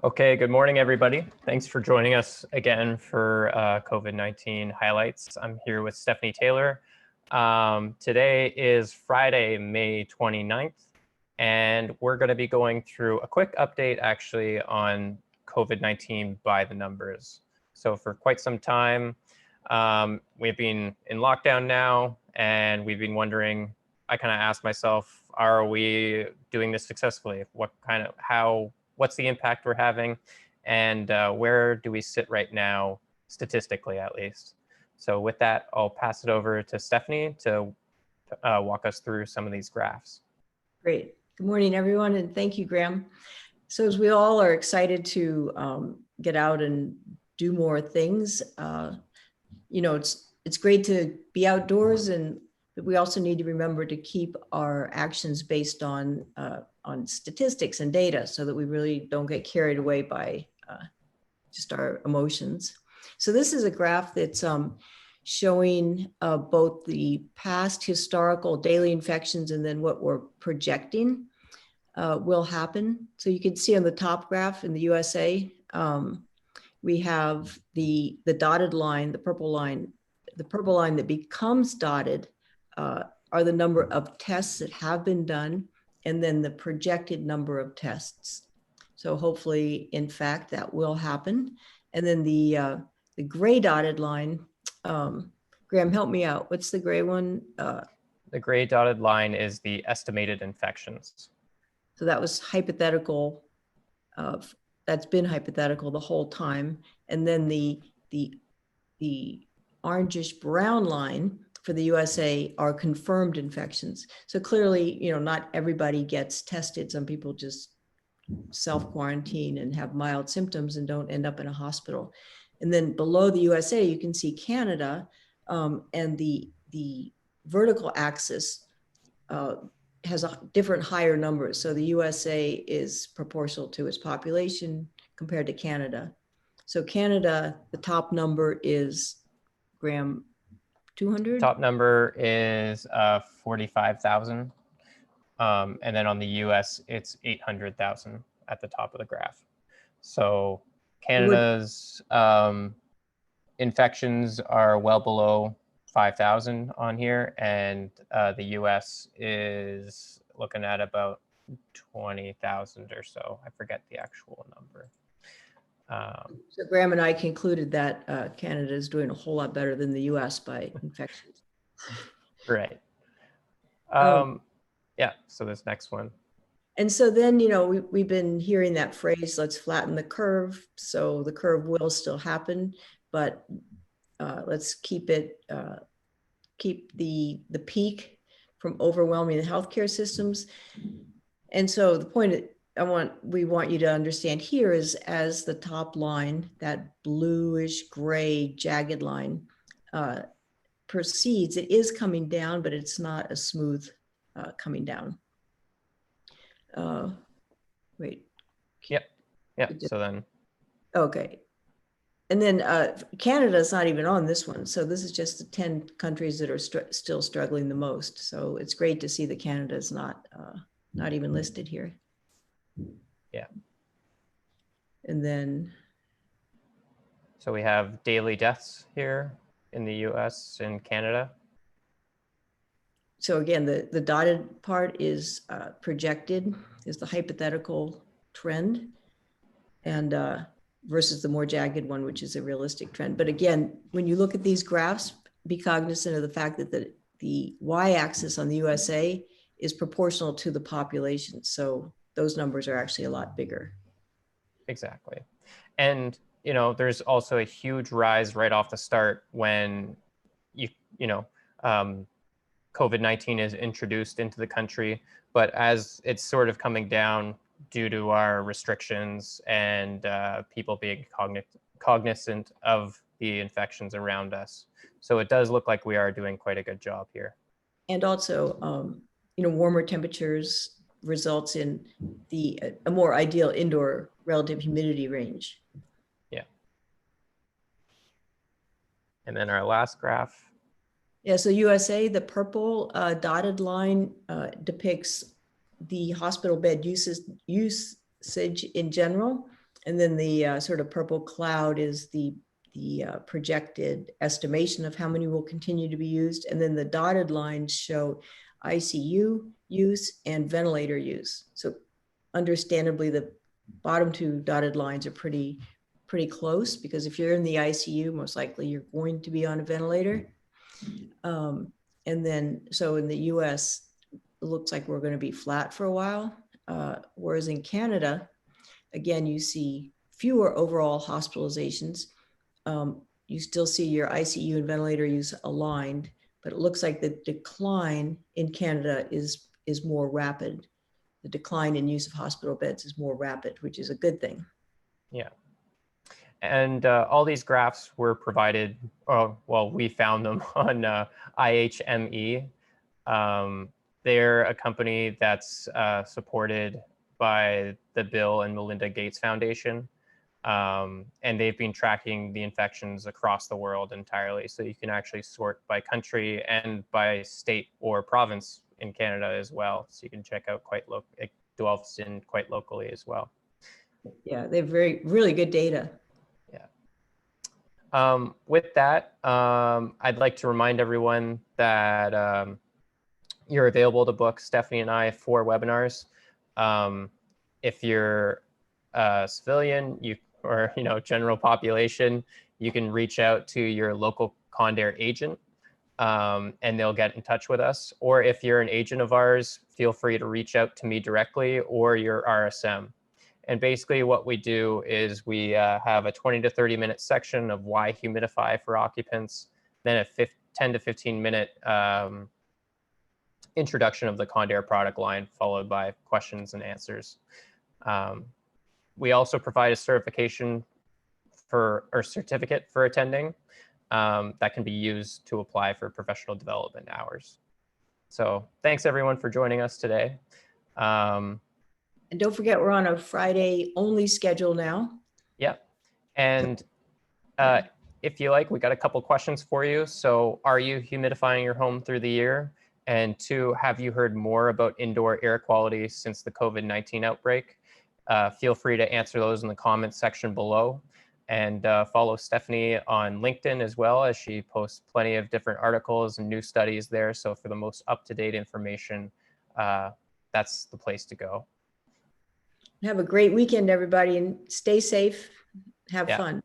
Okay, good morning, everybody. Thanks for joining us again for COVID-19 highlights. I'm here with Stephanie Taylor. Today is Friday, May 29th, and we're going to be going through a quick update actually on COVID-19 by the numbers. So for quite some time, we've been in lockdown now, and we've been wondering, I kind of asked myself, are we doing this successfully? What's the impact we're having, and where do we sit right now, statistically at least? So with that, I'll pass it over to Stephanie to walk us through some of these graphs. Great. Good morning, everyone, and thank you, Graham. So as we all are excited to get out and do more things, it's great to be outdoors, but we also need to remember to keep our actions based on statistics and data so that we really don't get carried away by just our emotions. So this is a graph that's showing both the past historical daily infections and then what we're projecting will happen. So you can see on the top graph in the USA, we have the dotted line, the purple line. The purple line that becomes dotted are the number of tests that have been done, and then the projected number of tests. So hopefully, in fact, that will happen. And then the gray dotted line, Graham, help me out. What's the gray one? The gray dotted line is the estimated infections. So that was hypothetical. That's been hypothetical the whole time. And then the orangish brown line for the USA are confirmed infections. So clearly, not everybody gets tested. Some people just self-quarantine and have mild symptoms and don't end up in a hospital. And then below the USA, you can see Canada, and the vertical axis has different higher numbers. So the USA is proportional to its population compared to Canada. So Canada, the top number is, Graham, 200? Top number is 45,000. And then on the US, it's 800,000 at the top of the graph. So Canada's infections are well below 5,000 on here, and the US is looking at about 20,000 or so. I forget the actual number. So Graham and I concluded that Canada is doing a whole lot better than the US by infections. Right. Yeah, so this next one. And so then, we've been hearing that phrase, let's flatten the curve. So the curve will still happen, but let's keep the peak from overwhelming the healthcare systems. And so the point we want you to understand here is, as the top line, that bluish gray jagged line proceeds, it is coming down, but it's not a smooth coming down. Wait. Yep. So then. Okay. And then Canada is not even on this one. So this is just the 10 countries that are still struggling the most. So it's great to see that Canada is not even listed here. Yeah. And then. So we have daily deaths here in the US and Canada. So again, the dotted part is projected, is the hypothetical trend, and versus the more jagged one, which is a realistic trend. But again, when you look at these graphs, be cognizant of the fact that the y-axis on the USA is proportional to the population. So those numbers are actually a lot bigger. Exactly. And, there's also a huge rise right off the start when COVID-19 is introduced into the country, but as it's sort of coming down due to our restrictions and people being cognizant of the infections around us. So it does look like we are doing quite a good job here. And also, warmer temperatures results in a more ideal indoor relative humidity range. Yeah. And then our last graph. Yeah, so USA, the purple dotted line depicts the hospital bed usage in general. And then the sort of purple cloud is the projected estimation of how many will continue to be used. And then the dotted lines show ICU use and ventilator use. So understandably, the bottom two dotted lines are pretty close, because if you're in the ICU, most likely you're going to be on a ventilator. And then, so in the US, it looks like we're going to be flat for a while. Whereas in Canada, again, you see fewer overall hospitalizations. You still see your ICU and ventilator use aligned, but it looks like the decline in Canada is more rapid. The decline in use of hospital beds is more rapid, which is a good thing. Yeah. And all these graphs were provided, well, we found them on IHME. They're a company that's supported by the Bill and Melinda Gates Foundation. And they've been tracking the infections across the world entirely. So you can actually sort by country and by state or province in Canada as well. So you can check out it delves in quite locally as well. Yeah, they have really good data. With that, I'd like to remind everyone that you're available to book Stephanie and I for webinars. If you're a civilian, or general population, you can reach out to your local Condair agent, and they'll get in touch with us. Or if you're an agent of ours, feel free to reach out to me directly or your RSM. And basically what we do is we have a 20 to 30 minute section of why humidify for occupants, then a 10 to 15 minute introduction of the Condair product line, followed by questions and answers. We also provide a certificate for attending that can be used to apply for professional development hours. So thanks everyone for joining us today. And don't forget, we're on a Friday only schedule now. Yeah. And if you like, we got a couple questions for you. So are you humidifying your home through the year? And 2, have you heard more about indoor air quality since the COVID-19 outbreak? Feel free to answer those in the comments section below. And follow Stephanie on LinkedIn as well, as she posts plenty of different articles and new studies there. So for the most up-to-date information, that's the place to go. Have a great weekend, everybody, and stay safe. Have fun.